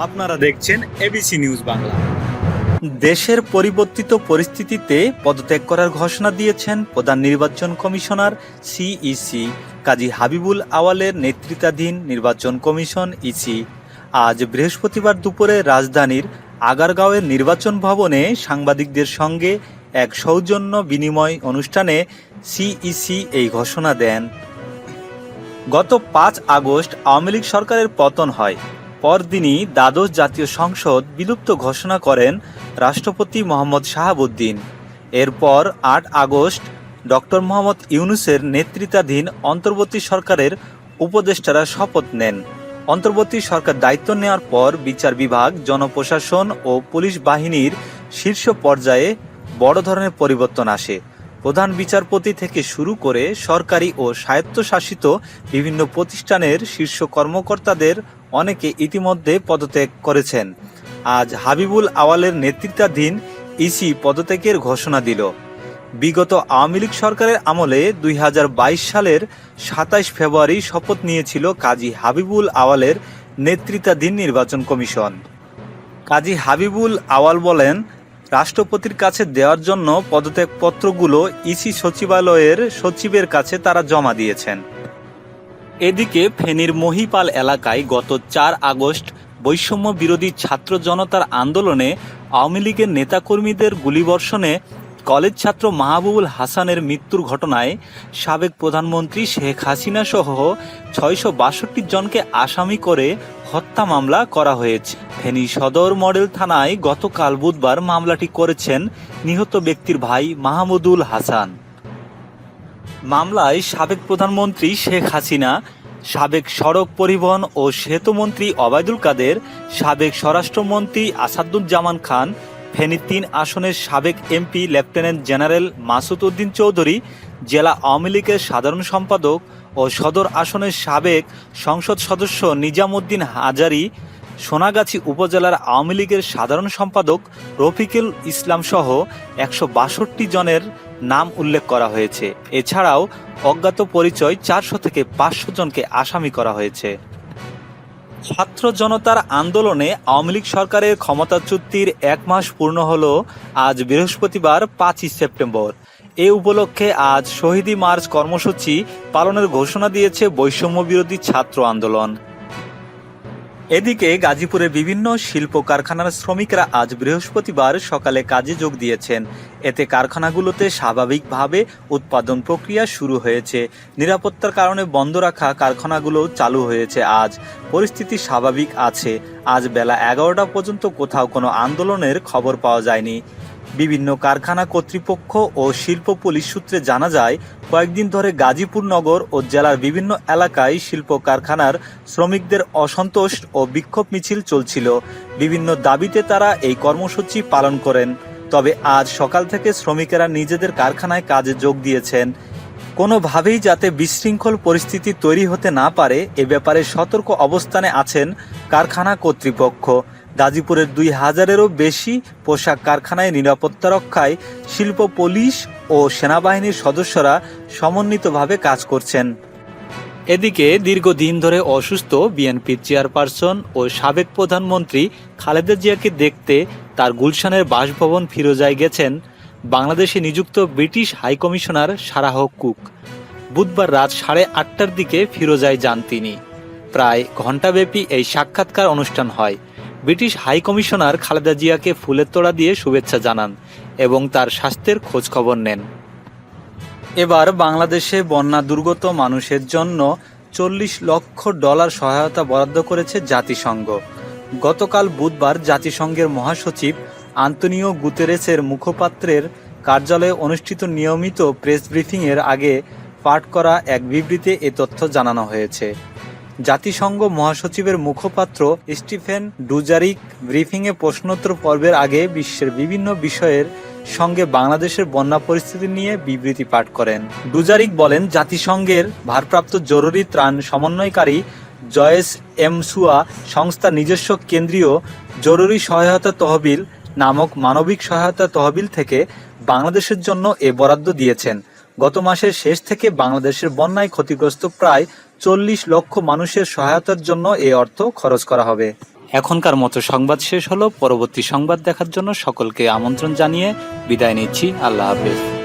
আপনারা দেখছেন ABC news Bangla. দেশের পরিবর্তিত পরিস্থিতিতে পদত্যাগ করার ঘোষণা দিয়েছেন প্রধান নির্বাচন কমিশনার সিইসি কাজী হাবিবুল আওয়ালের নেতৃত্বাধীন নির্বাচন কমিশন ইসি। আজ বৃহস্পতিবার দুপুরে রাজধানীর আগারগাঁওয়ের নির্বাচন ভবনে সাংবাদিকদের সঙ্গে এক সৌজন্য বিনিময় অনুষ্ঠানে সিইসি এই ঘোষণা দেন। গত ৫ আগস্ট আওয়ামী লীগ সরকারের পতন হয়। পরদিনই দ্বাদশ জাতীয় সংসদ বিলুপ্ত ঘোষণা করেন রাষ্ট্রপতি মোহাম্মদ শাহাবুদ্দিন। এরপর ৮ আগস্ট ডক্টর মোহাম্মদ ইউনূসের নেতৃত্বাধীন অন্তর্বর্তী সরকারের উপদেষ্টারা শপথ নেন। অন্তর্বর্তী সরকার দায়িত্ব নেওয়ার পর বিচার বিভাগ, জনপ্রশাসন ও পুলিশ বাহিনীর শীর্ষ পর্যায়ে বড় ধরনের পরিবর্তন আসে। প্রধান বিচারপতি থেকে শুরু করে সরকারি ও স্বায়ত্তশাসিত বিভিন্ন প্রতিষ্ঠানের শীর্ষ কর্মকর্তাদের অনেকে ইতিমধ্যে পদত্যাগ করেছেন। আজ হাবিবুল আওয়ালের নেতৃত্বাধীন ইসি পদত্যাগের ঘোষণা দিল। বিগত আওয়ামী লীগ সরকারের আমলে ২০২২ সালের ২৭ ফেব্রুয়ারি শপথ নিয়েছিল কাজী হাবিবুল আওয়ালের নেতৃত্বাধীন নির্বাচন কমিশন। কাজী হাবিবুল আওয়াল বলেন, রাষ্ট্রপতির কাছে দেওয়ার জন্য পদত্যাগপত্রগুলো ইসি সচিবালয়ের সচিবের কাছে তারা জমা দিয়েছেন। এদিকে ফেনীর মহিপাল এলাকায় গত ৪ আগস্ট বৈষম্য বিরোধী ছাত্র জনতার আন্দোলনে আওয়ামী লীগের নেতাকর্মীদের গুলিবর্ষণে কলেজ ছাত্র মাহবুবুল হাসানের মৃত্যুর ঘটনায় সাবেক প্রধানমন্ত্রী শেখ হাসিনা সহ ৬৬২ জনকে আসামি করে হত্যা মামলা করা হয়েছে। ফেনী সদর মডেল থানায় গতকাল বুধবার মামলাটি করেছেন নিহত ব্যক্তির ভাই মাহমুদুল হাসান। মামলায় সাবেক প্রধানমন্ত্রী শেখ হাসিনা, সাবেক সড়ক পরিবহন ও সেতুমন্ত্রী ওবায়দুল কাদের, সাবেক স্বরাষ্ট্রমন্ত্রী আসাদুজ্জামান খান, ফেনী ৩ আসনের সাবেক MP lieutenant general Masud Uddin Chowdhury, জেলা আওয়ামী লীগের সাধারণ সম্পাদক ও সদর আসনের সাবেক সংসদ সদস্য নিজাম উদ্দিন হাজারী, সোনাগাছি উপজেলার আওয়ামী লীগের সাধারণ সম্পাদক রফিকুল ইসলাম সহ ১৬২ জনের নাম উল্লেখ করা হয়েছে। এছাড়াও অজ্ঞাত পরিচয় ৪০০ থেকে ৫০০ জনকে আসামি করা হয়েছে। ছাত্র জনতার আন্দোলনে আওয়ামী লীগ সরকারের ক্ষমতাচ্যুতির ১ মাস পূর্ণ হল আজ বৃহস্পতিবার ৫ই সেপ্টেম্বর। এ উপলক্ষে আজ শহীদি মার্চ কর্মসূচি পালনের ঘোষণা দিয়েছে বৈষম্য বিরোধী ছাত্র আন্দোলন। এদিকে গাজীপুরের বিভিন্ন শিল্প কারখানার শ্রমিকরা আজ বৃহস্পতিবার সকালে কাজে যোগ দিয়েছেন। এতে কারখানাগুলোতে স্বাভাবিকভাবে উৎপাদন প্রক্রিয়া শুরু হয়েছে। নিরাপত্তার কারণে বন্ধ রাখা কারখানাগুলো চালু হয়েছে। আজ পরিস্থিতি স্বাভাবিক আছে। আজ বেলা ১১টা পর্যন্ত কোথাও কোনো আন্দোলনের খবর পাওয়া যায়নি। বিভিন্ন কারখানা কর্তৃপক্ষ ও শিল্প পুলিশ সূত্রে জানা যায়, কয়েকদিন ধরে গাজীপুর নগর ও জেলার বিভিন্ন এলাকায় শিল্প কারখানার শ্রমিকদের অসন্তোষ ও বিক্ষোভ মিছিল চলছিল। বিভিন্ন দাবিতে তারা এই কর্মসূচি পালন করেন। তবে আজ সকাল থেকে শ্রমিকেরা নিজেদের কারখানায় কাজে যোগ দিয়েছেন। কোনোভাবেই যাতে বিশৃঙ্খল পরিস্থিতি তৈরি হতে না পারে এ ব্যাপারে সতর্ক অবস্থানে আছেন কারখানা কর্তৃপক্ষ। গাজীপুরের ২০০০-এরও বেশি পোশাক কারখানায় নিরাপত্তা রক্ষায় শিল্প পুলিশ ও সেনাবাহিনীর সদস্যরা সমন্বিতভাবে কাজ করছেন। এদিকে দীর্ঘদিন ধরে অসুস্থ বিএনপির চেয়ারপারসন ও সাবেক প্রধানমন্ত্রী খালেদা জিয়াকে দেখতে তার গুলশানের বাসভবন ফিরোজায় গেছেন বাংলাদেশে নিযুক্ত ব্রিটিশ হাইকমিশনার সারাহ কুক। বুধবার রাত ৮:৩০টার দিকে ফিরোজায় যান তিনি। প্রায় ঘণ্টাব্যাপী এই সাক্ষাৎকার অনুষ্ঠান হয়। ব্রিটিশ হাইকমিশনার খালেদা জিয়াকে ফুলের তোড়া দিয়ে শুভেচ্ছা জানান এবং তার স্বাস্থ্যের খোঁজখবর নেন। এবার বাংলাদেশে বন্যা দুর্গত মানুষের জন্য $৪০ লক্ষ সহায়তা বরাদ্দ করেছে জাতিসংঘ। গতকাল বুধবার জাতিসংঘের মহাসচিব আন্তোনিও গুতেরেসের মুখপাত্রের কার্যালয়ে অনুষ্ঠিত নিয়মিত প্রেস ব্রিফিংয়ের আগে পাঠ করা এক বিবৃতিতে এ তথ্য জানানো হয়েছে। জাতিসংঘ মহাসচিবের মুখপাত্র স্টিফেন ডুজারিক ব্রিফিংয়ে প্রশ্নোত্তর পর্বের আগে বিশ্বের বিভিন্ন বিষয়ের সঙ্গে বাংলাদেশের বন্যা পরিস্থিতি নিয়ে বিবৃতি পাঠ করেন। ডুজারিক বলেন, জাতিসংঘের ভারপ্রাপ্ত জরুরি ত্রাণ সমন্বয়কারী জয়েস এমসুয়া সংস্থার নিজস্ব কেন্দ্রীয় জরুরি সহায়তা তহবিল নামক মানবিক সহায়তা তহবিল থেকে বাংলাদেশের জন্য এ বরাদ্দ দিয়েছেন। গত মাসের শেষ থেকে বাংলাদেশের বন্যায় ক্ষতিগ্রস্ত প্রায় ৪০ লক্ষ মানুষের সহায়তার জন্য এ অর্থ খরচ করা হবে। এখনকার মতো সংবাদ শেষ হলো। পরবর্তী সংবাদ দেখার জন্য সকলকে আমন্ত্রণ জানিয়ে বিদায় নিচ্ছি। আল্লাহ হাফেজ।